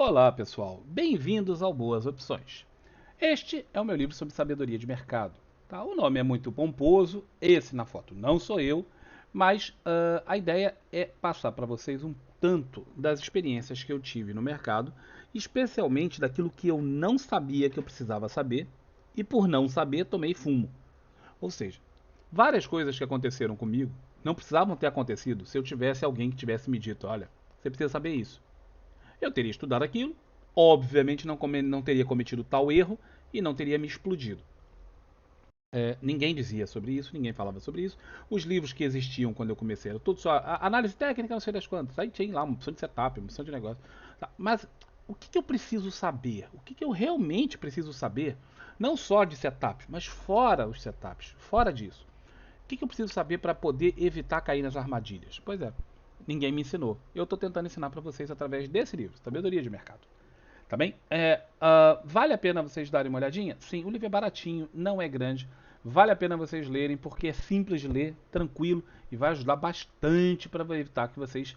Olá, pessoal. Bem-vindos ao Boas Opções. Este é o meu livro sobre sabedoria de mercado. Tá? O nome é muito pomposo, esse na foto não sou eu, mas a ideia é passar para vocês um tanto das experiências que eu tive no mercado, especialmente daquilo que eu não sabia que eu precisava saber e por não saber tomei fumo. Ou seja, várias coisas que aconteceram comigo não precisavam ter acontecido se eu tivesse alguém que tivesse me dito, olha, você precisa saber isso. Eu teria estudado aquilo, obviamente não teria cometido tal erro e não teria me explodido. Ninguém dizia sobre isso, ninguém falava sobre isso. Os livros que existiam quando eu comecei eram todos só análise técnica, não sei das quantas. Aí tinha lá uma opção de setup, uma opção de negócio. Tá, mas o que eu preciso saber? O que eu realmente preciso saber? Não só de setup, mas fora os setups, fora disso. O que eu preciso saber para poder evitar cair nas armadilhas? Pois é, ninguém me ensinou. Eu estou tentando ensinar para vocês através desse livro, Sabedoria de Mercado. Tá bem? Vale a pena vocês darem uma olhadinha? Sim, o livro é baratinho, não é grande. Vale a pena vocês lerem porque é simples de ler, tranquilo e vai ajudar bastante para evitar que vocês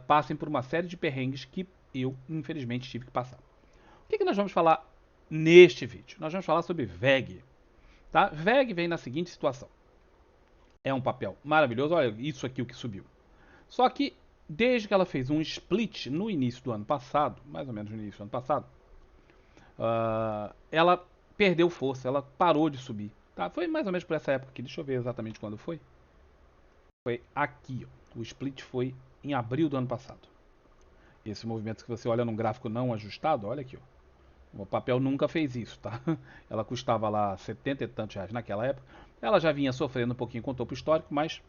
passem por uma série de perrengues que eu, infelizmente, tive que passar. O que nós vamos falar neste vídeo? Nós vamos falar sobre VEG. Tá? VEG vem na seguinte situação. É um papel maravilhoso, olha isso aqui o que subiu. Só que desde que ela fez um split no início do ano passado, mais ou menos no início do ano passado, ela perdeu força, ela parou de subir. Tá? Foi mais ou menos por essa época aqui, deixa eu ver exatamente quando foi. Foi aqui, ó. O split foi em abril do ano passado. Esse movimento que você olha num gráfico não ajustado, olha aqui, ó. O papel nunca fez isso, tá? Ela custava lá 70 e tantos reais naquela época. Ela já vinha sofrendo um pouquinho com o topo histórico, mas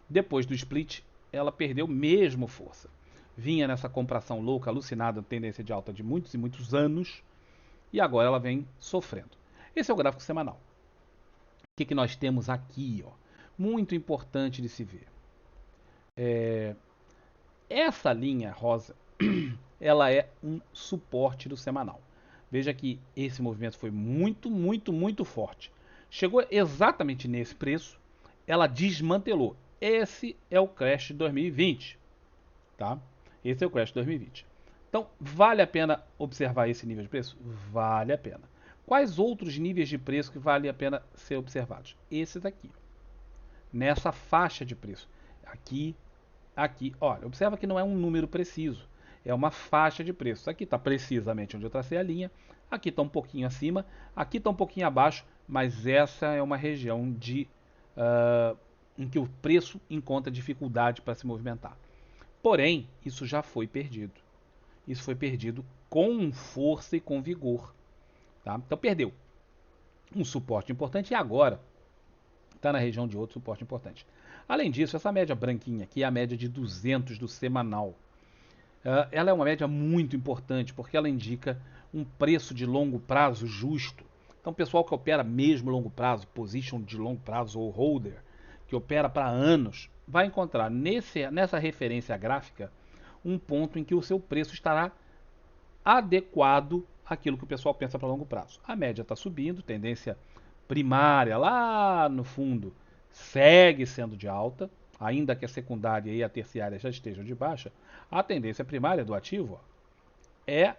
depois do split, ela perdeu mesmo força. Vinha nessa compração louca, alucinada, tendência de alta de muitos e muitos anos, e agora ela vem sofrendo. Esse é o gráfico semanal. O que nós temos aqui? Ó? Muito importante de se ver. Essa linha rosa, ela é um suporte do semanal. Veja que esse movimento foi muito, muito, muito forte. Chegou exatamente nesse preço, ela desmantelou. Esse é o crash de 2020. Tá? Esse é o Crash 2020. Então, vale a pena observar esse nível de preço? Vale a pena. Quais outros níveis de preço que vale a pena ser observados? Esse daqui, nessa faixa de preço. Aqui, aqui. Olha, observa que não é um número preciso, é uma faixa de preço. Aqui está precisamente onde eu tracei a linha, aqui está um pouquinho acima, aqui está um pouquinho abaixo, mas essa é uma região em que o preço encontra dificuldade para se movimentar. Porém, isso já foi perdido. Isso foi perdido com força e com vigor. Tá? Então perdeu um suporte importante e agora está na região de outro suporte importante. Além disso, essa média branquinha aqui é a média de 200 do semanal. Ela é uma média muito importante porque ela indica um preço de longo prazo justo. Então, o pessoal que opera mesmo longo prazo, position de longo prazo ou holder, que opera para anos, vai encontrar nessa referência gráfica um ponto em que o seu preço estará adequado àquilo que o pessoal pensa para longo prazo. A média está subindo, tendência primária lá no fundo segue sendo de alta, ainda que a secundária e a terciária já estejam de baixa. A tendência primária do ativo é,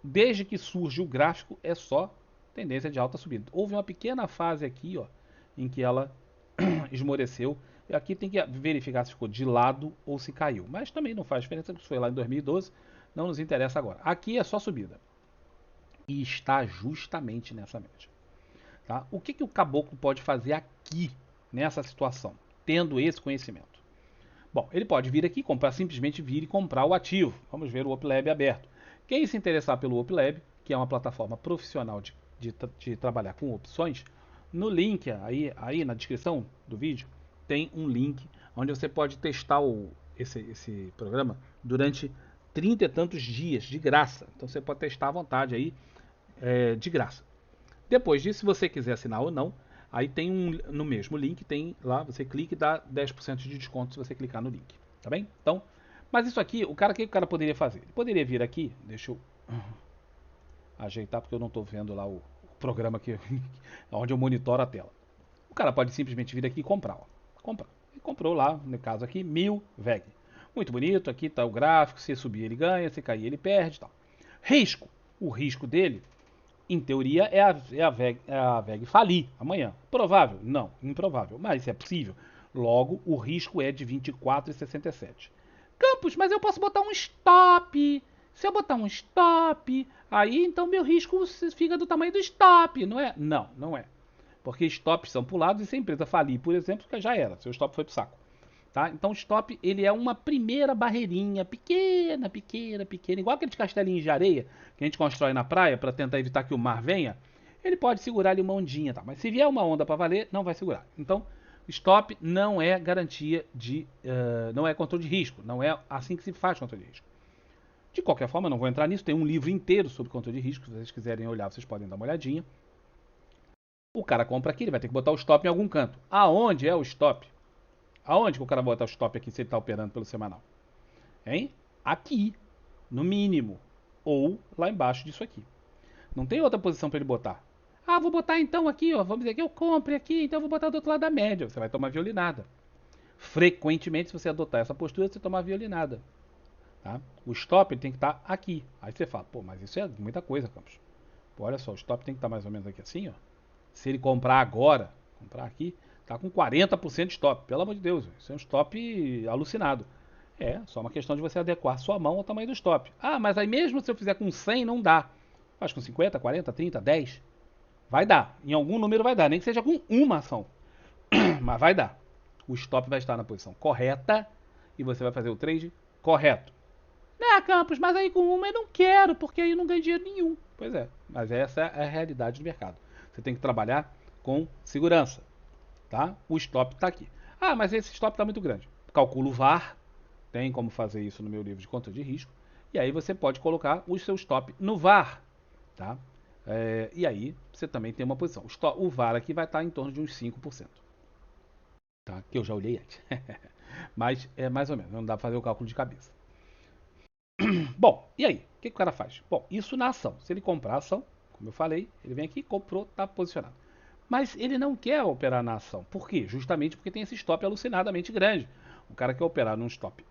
desde que surge o gráfico, é só tendência de alta subindo. Houve uma pequena fase aqui, ó, em que ela esmoreceu. E aqui tem que verificar se ficou de lado ou se caiu. Mas também não faz diferença, porque foi lá em 2012, não nos interessa agora. Aqui é só subida. E está justamente nessa média. Tá? O que o caboclo pode fazer aqui, nessa situação, tendo esse conhecimento? Bom, ele pode vir aqui, comprar, simplesmente vir e comprar o ativo. Vamos ver o OpLab aberto. Quem se interessar pelo OpLab, que é uma plataforma profissional de trabalhar com opções, no link aí na descrição do vídeo tem um link onde você pode testar esse programa durante 30 e tantos dias de graça. Então você pode testar à vontade aí de graça. Depois disso, se você quiser assinar ou não, aí tem no mesmo link, tem lá, você clica e dá 10% de desconto se você clicar no link. Tá bem? Então, mas isso aqui, o que o cara poderia fazer? Ele poderia vir aqui, deixa eu ajeitar porque eu não estou vendo lá o programa aqui, onde eu monitoro a tela. O cara pode simplesmente vir aqui e comprar. Ó. Comprar. Ele comprou lá, no caso aqui, 1000 VEG. Muito bonito, aqui está o gráfico, se subir ele ganha, se cair ele perde tal. Risco. O risco dele, em teoria, é a VEG falir amanhã. Provável? Não, improvável, mas é possível. Logo, o risco é de 24,67. Campos, mas eu posso botar um stop. Se eu botar um stop, aí então meu risco fica do tamanho do stop, não é? Não, não é. Porque stops são pulados e se a empresa falir, por exemplo, já era, seu stop foi pro saco. Tá? Então o stop ele é uma primeira barreirinha, pequena, pequena, pequena, igual aqueles castelinhos de areia que a gente constrói na praia para tentar evitar que o mar venha. Ele pode segurar ali uma ondinha, tá? Mas se vier uma onda para valer, não vai segurar. Então, stop não é garantia de, não é controle de risco, não é assim que se faz controle de risco. De qualquer forma, não vou entrar nisso, tem um livro inteiro sobre controle de risco, se vocês quiserem olhar, vocês podem dar uma olhadinha. O cara compra aqui, ele vai ter que botar o stop em algum canto. Aonde é o stop? Aonde que o cara bota o stop aqui se ele está operando pelo semanal? Hein? Aqui, no mínimo. Ou lá embaixo disso aqui. Não tem outra posição para ele botar. Ah, vou botar então aqui, ó. Vamos dizer que eu compre aqui, então eu vou botar do outro lado da média. Você vai tomar violinada. Frequentemente, se você adotar essa postura, você toma violinada. Tá? O stop ele tem que estar aqui. Aí você fala, pô, mas isso é muita coisa, Campos. Pô, olha só, o stop tem que estar mais ou menos aqui assim, ó. Se ele comprar agora, comprar aqui, tá com 40% de stop. Pelo amor de Deus, isso é um stop alucinado. É, só uma questão de você adequar sua mão ao tamanho do stop. Ah, mas aí mesmo se eu fizer com 100 não dá. Faz com 50, 40, 30, 10. Vai dar. Em algum número vai dar, nem que seja com uma ação. Mas vai dar. O stop vai estar na posição correta e você vai fazer o trade correto. Né, Campos, mas aí com uma eu não quero, porque aí eu não ganho dinheiro nenhum. Pois é, mas essa é a realidade do mercado. Você tem que trabalhar com segurança, tá? O stop está aqui. Ah, mas esse stop está muito grande. Calcula o VAR, tem como fazer isso no meu livro de controle de risco. E aí você pode colocar o seu stop no VAR, tá? E aí você também tem uma posição. O VAR aqui vai estar em torno de uns 5%, tá? Que eu já olhei antes. Mas é mais ou menos, não dá para fazer o cálculo de cabeça. Bom, e aí? O que o cara faz? Bom, isso na ação. Se ele comprar a ação, como eu falei, ele vem aqui, comprou, está posicionado. Mas ele não quer operar na ação. Por quê? Justamente porque tem esse stop alucinadamente grande. O cara quer operar num stop,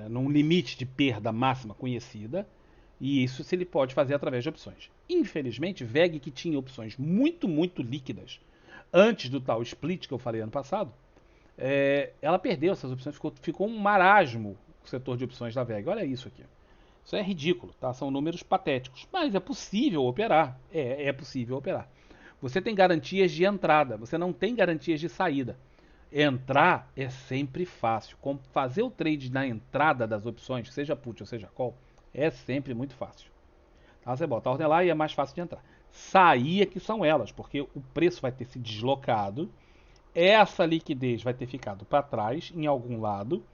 num limite de perda máxima conhecida, e isso se ele pode fazer através de opções. Infelizmente, VEG, que tinha opções muito, muito líquidas, antes do tal split que eu falei ano passado, ela perdeu essas opções, ficou um marasmo o setor de opções da VEG. Olha isso aqui. Isso é ridículo, tá? São números patéticos. Mas é possível operar. É possível operar. Você tem garantias de entrada, você não tem garantias de saída. Entrar é sempre fácil. Fazer o trade na entrada das opções, seja put ou seja call, é sempre muito fácil. Tá? Você bota a ordem lá e é mais fácil de entrar. Sair é que são elas, porque o preço vai ter se deslocado, essa liquidez vai ter ficado para trás em algum lado,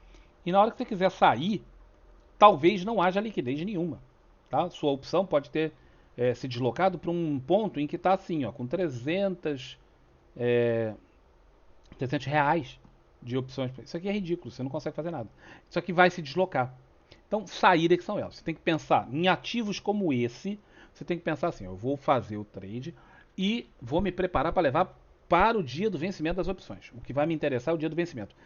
e na hora que você quiser sair, talvez não haja liquidez nenhuma. Tá? Sua opção pode ter se deslocado para um ponto em que está assim, ó, com 300 reais de opções. Isso aqui é ridículo, você não consegue fazer nada. Isso aqui vai se deslocar. Então, sair é que são elas. Você tem que pensar em ativos como esse. Você tem que pensar assim: eu vou fazer o trade e vou me preparar para levar para o dia do vencimento das opções. O que vai me interessar é o dia do vencimento.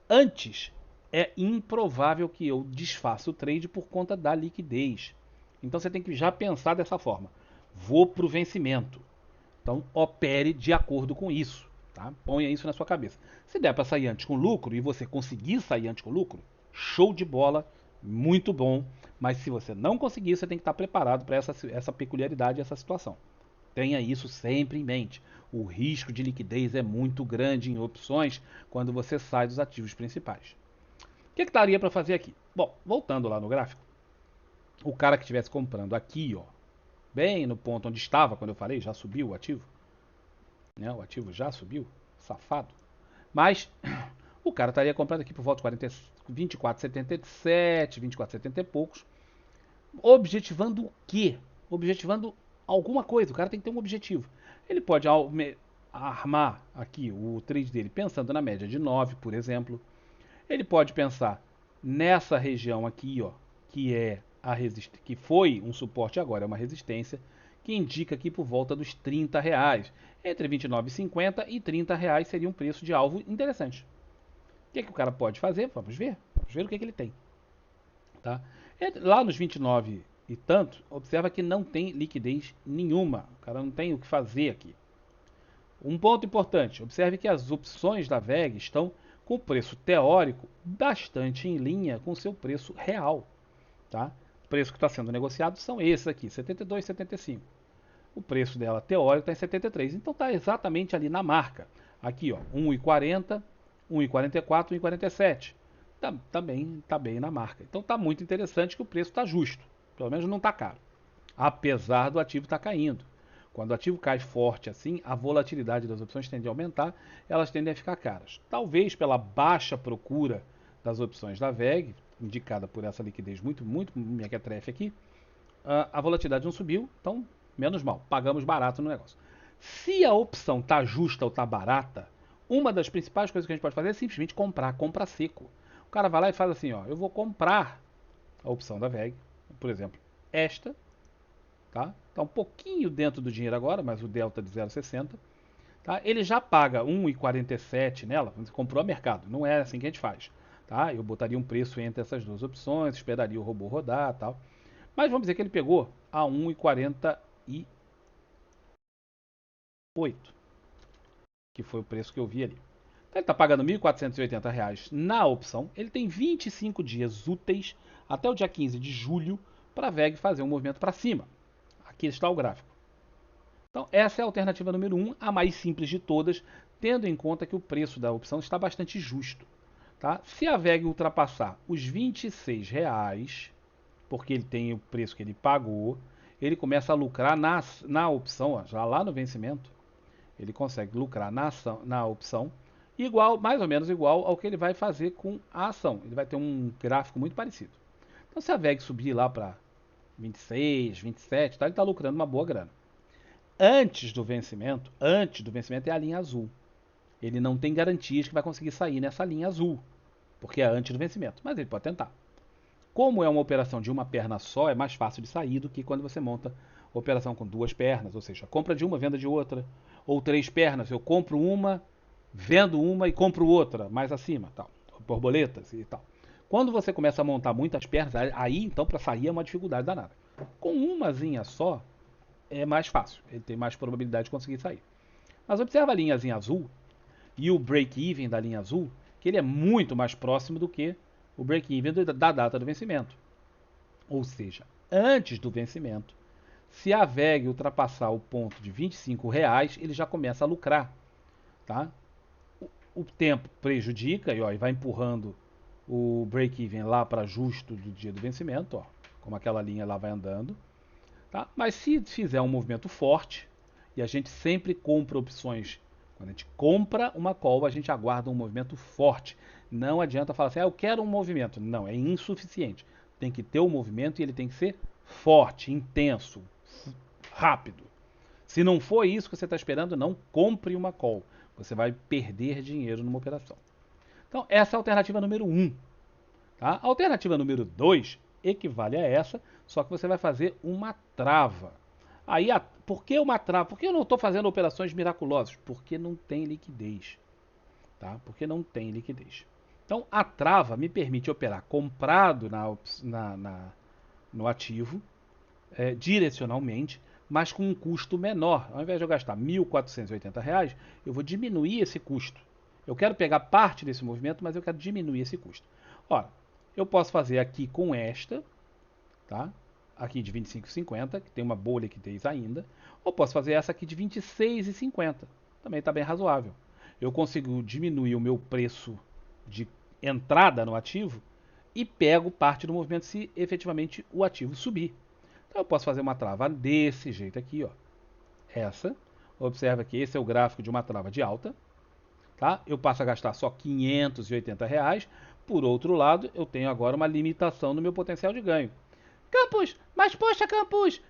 Antes, é improvável que eu desfaça o trade por conta da liquidez. Então você tem que já pensar dessa forma. Vou para o vencimento. Então opere de acordo com isso. Tá? Ponha isso na sua cabeça. Se der para sair antes com lucro e você conseguir sair antes com lucro, show de bola, muito bom. Mas se você não conseguir, você tem que estar preparado para essa peculiaridade, essa situação. Tenha isso sempre em mente. O risco de liquidez é muito grande em opções quando você sai dos ativos principais. O que daria para fazer aqui? Bom, voltando lá no gráfico, o cara que estivesse comprando aqui, ó, bem no ponto onde estava, quando eu falei, já subiu o ativo, né? O ativo já subiu, safado. Mas o cara estaria comprando aqui por volta de 24,77, 24,70 e poucos, objetivando o quê? Objetivando alguma coisa. O cara tem que ter um objetivo. Ele pode armar aqui o trade dele pensando na média de 9, por exemplo. Ele pode pensar nessa região aqui, ó, que é que foi um suporte agora é uma resistência, que indica aqui por volta dos R$ 30. Entre R$ 29,50 e R$ 30 seria um preço de alvo interessante. O que o cara pode fazer? Vamos ver. Vamos ver o que ele tem. Tá? Lá nos 29 e tanto, observa que não tem liquidez nenhuma. O cara não tem o que fazer aqui. Um ponto importante, observe que as opções da VEG estão com o preço teórico bastante em linha com o seu preço real. Tá? O preço que está sendo negociado são esses aqui, 72, 75. O preço dela teórico está em 73, então está exatamente ali na marca. Aqui, ó, 1,40, 1,44, 1,47. Tá bem na marca. Então está muito interessante que o preço está justo. Pelo menos não está caro. Apesar do ativo estar caindo. Quando o ativo cai forte assim, a volatilidade das opções tende a aumentar, elas tendem a ficar caras. Talvez pela baixa procura das opções da VEG, indicada por essa liquidez muito mequetrefe aqui, a volatilidade não subiu, então menos mal, pagamos barato no negócio. Se a opção está justa ou está barata, uma das principais coisas que a gente pode fazer é simplesmente compra seco. O cara vai lá e faz assim, ó, eu vou comprar a opção da VEG, por exemplo, esta, tá? Tá um pouquinho dentro do dinheiro agora, mas o delta de 0,60, tá? Ele já paga 1,47 nela, você comprou a mercado, não é assim que a gente faz, tá? Eu botaria um preço entre essas duas opções, esperaria o robô rodar, tal. Mas vamos dizer que ele pegou a 1,48, que foi o preço que eu vi ali. Então ele está pagando R$ 1.480 na opção. Ele tem 25 dias úteis até o dia 15 de julho para a VEG fazer um movimento para cima. Aqui está o gráfico. Então essa é a alternativa número 1, a mais simples de todas, tendo em conta que o preço da opção está bastante justo. Tá? Se a VEG ultrapassar os R$ 26, porque ele tem o preço que ele pagou, ele começa a lucrar na opção, ó, já lá no vencimento, ele consegue lucrar na opção, igual, mais ou menos igual ao que ele vai fazer com a ação. Ele vai ter um gráfico muito parecido. Então, se a VEG subir lá para 26, 27, tá, ele está lucrando uma boa grana. Antes do vencimento é a linha azul. Ele não tem garantias que vai conseguir sair nessa linha azul, porque é antes do vencimento, mas ele pode tentar. Como é uma operação de uma perna só, é mais fácil de sair do que quando você monta operação com duas pernas, ou seja, compra de uma, venda de outra, ou três pernas, eu compro uma, vendo uma e compro outra, mais acima, tal, borboletas e tal. Quando você começa a montar muitas pernas, aí então para sair é uma dificuldade danada. Com umazinha só é mais fácil, ele tem mais probabilidade de conseguir sair. Mas observa a linhazinha azul e o break-even da linha azul, que ele é muito mais próximo do que o break-even da data do vencimento. Ou seja, antes do vencimento, se a VEG ultrapassar o ponto de R$ 25, ele já começa a lucrar. Tá? O tempo prejudica e vai empurrando o break-even lá para justo do dia do vencimento, ó, como aquela linha lá vai andando. Tá? Mas se fizer um movimento forte, e a gente sempre compra opções, quando a gente compra uma call, a gente aguarda um movimento forte. Não adianta falar assim, eu quero um movimento. Não, é insuficiente. Tem que ter o movimento e ele tem que ser forte, intenso, rápido. Se não for isso que você está esperando, não compre uma call. Você vai perder dinheiro numa operação. Então, essa é a alternativa número 1. Tá? A alternativa número 2 equivale a essa, só que você vai fazer uma trava. Aí, por que uma trava? Por que eu não estou fazendo operações miraculosas? Porque não tem liquidez. Tá? Porque não tem liquidez. Então, a trava me permite operar comprado no ativo, direcionalmente, mas com um custo menor. Ao invés de eu gastar R$ 1.480, eu vou diminuir esse custo. Eu quero pegar parte desse movimento, mas eu quero diminuir esse custo. Ora, eu posso fazer aqui com esta, tá? Aqui de 25,50, que tem uma boa liquidez ainda, ou posso fazer essa aqui de 26,50. Também está bem razoável. Eu consigo diminuir o meu preço de entrada no ativo e pego parte do movimento se efetivamente o ativo subir. Então eu posso fazer uma trava desse jeito aqui, ó. Essa. Observa que esse é o gráfico de uma trava de alta. Tá? Eu passo a gastar só R$ 580. Por outro lado, eu tenho agora uma limitação no meu potencial de ganho. Campos, mas poxa, Campos,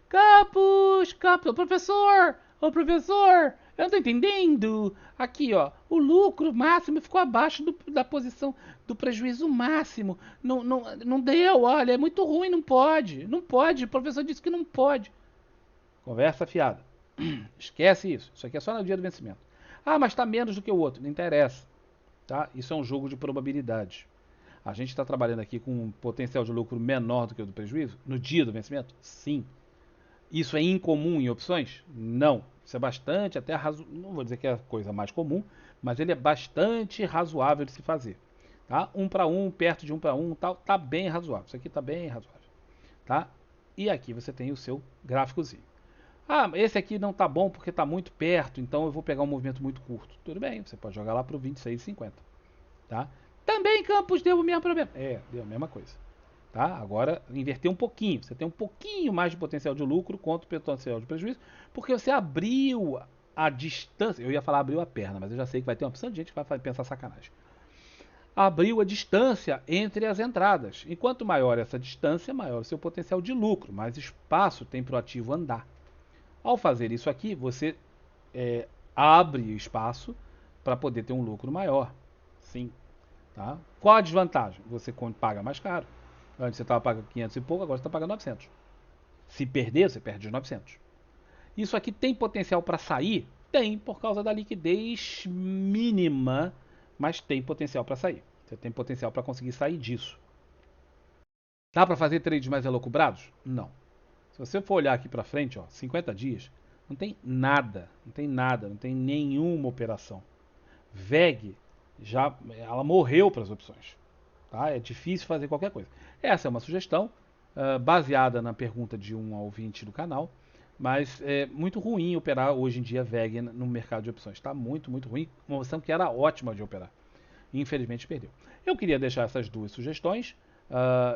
ô professor, eu não tô entendendo. Aqui, ó, o lucro máximo ficou abaixo da posição do prejuízo máximo. Não deu, olha, é muito ruim, não pode, o professor disse que não pode. Conversa fiada. Esquece isso, isso aqui é só no dia do vencimento. Ah, mas está menos do que o outro, não interessa. Tá? Isso é um jogo de probabilidade. A gente está trabalhando aqui com um potencial de lucro menor do que o do prejuízo no dia do vencimento? Sim. Isso é incomum em opções? Não. Isso é bastante, até não vou dizer que é a coisa mais comum, mas ele é bastante razoável de se fazer. Tá? Um para um, perto de um para um, tal, tá bem razoável. Isso aqui tá bem razoável, tá? E aqui você tem o seu gráficozinho. Ah, esse aqui não tá bom porque tá muito perto, então eu vou pegar um movimento muito curto. Tudo bem, você pode jogar lá pro 26,50, tá? Também Campos deu o mesmo problema. É, deu a mesma coisa. Tá? Agora, inverter um pouquinho. Você tem um pouquinho mais de potencial de lucro contra o potencial de prejuízo, porque você abriu a distância. Eu ia falar abriu a perna, mas eu já sei que vai ter uma opção de gente que vai pensar sacanagem. Abriu a distância entre as entradas. E quanto maior essa distância, maior o seu potencial de lucro, mais espaço tem para o ativo andar. Ao fazer isso aqui, você abre espaço para poder ter um lucro maior. Sim. Tá? Qual a desvantagem? Você paga mais caro. Antes você estava pagando 500 e pouco, agora você está pagando 900. Se perder, você perde os 900. Isso aqui tem potencial para sair? Tem, por causa da liquidez mínima, mas tem potencial para sair. Você tem potencial para conseguir sair disso. Dá para fazer trades mais elucubrados? Não. Se você for olhar aqui para frente, ó, 50 dias, não tem nada, não tem nada, não tem nenhuma operação. VEG ela morreu para as opções. Tá? É difícil fazer qualquer coisa. Essa é uma sugestão baseada na pergunta de um ouvinte do canal, mas é muito ruim operar hoje em dia VEG no mercado de opções. Está muito, muito ruim. Uma opção que era ótima de operar. Infelizmente perdeu. Eu queria deixar essas duas sugestões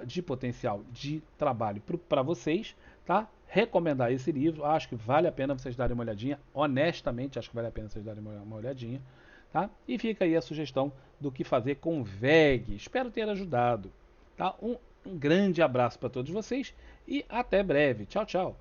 de potencial de trabalho para vocês, tá? Recomendar esse livro, acho que vale a pena vocês darem uma olhadinha. Honestamente, acho que vale a pena vocês darem uma olhadinha. Tá? E fica aí a sugestão do que fazer com VEG. Espero ter ajudado. Tá? Um grande abraço para todos vocês e até breve. Tchau, tchau.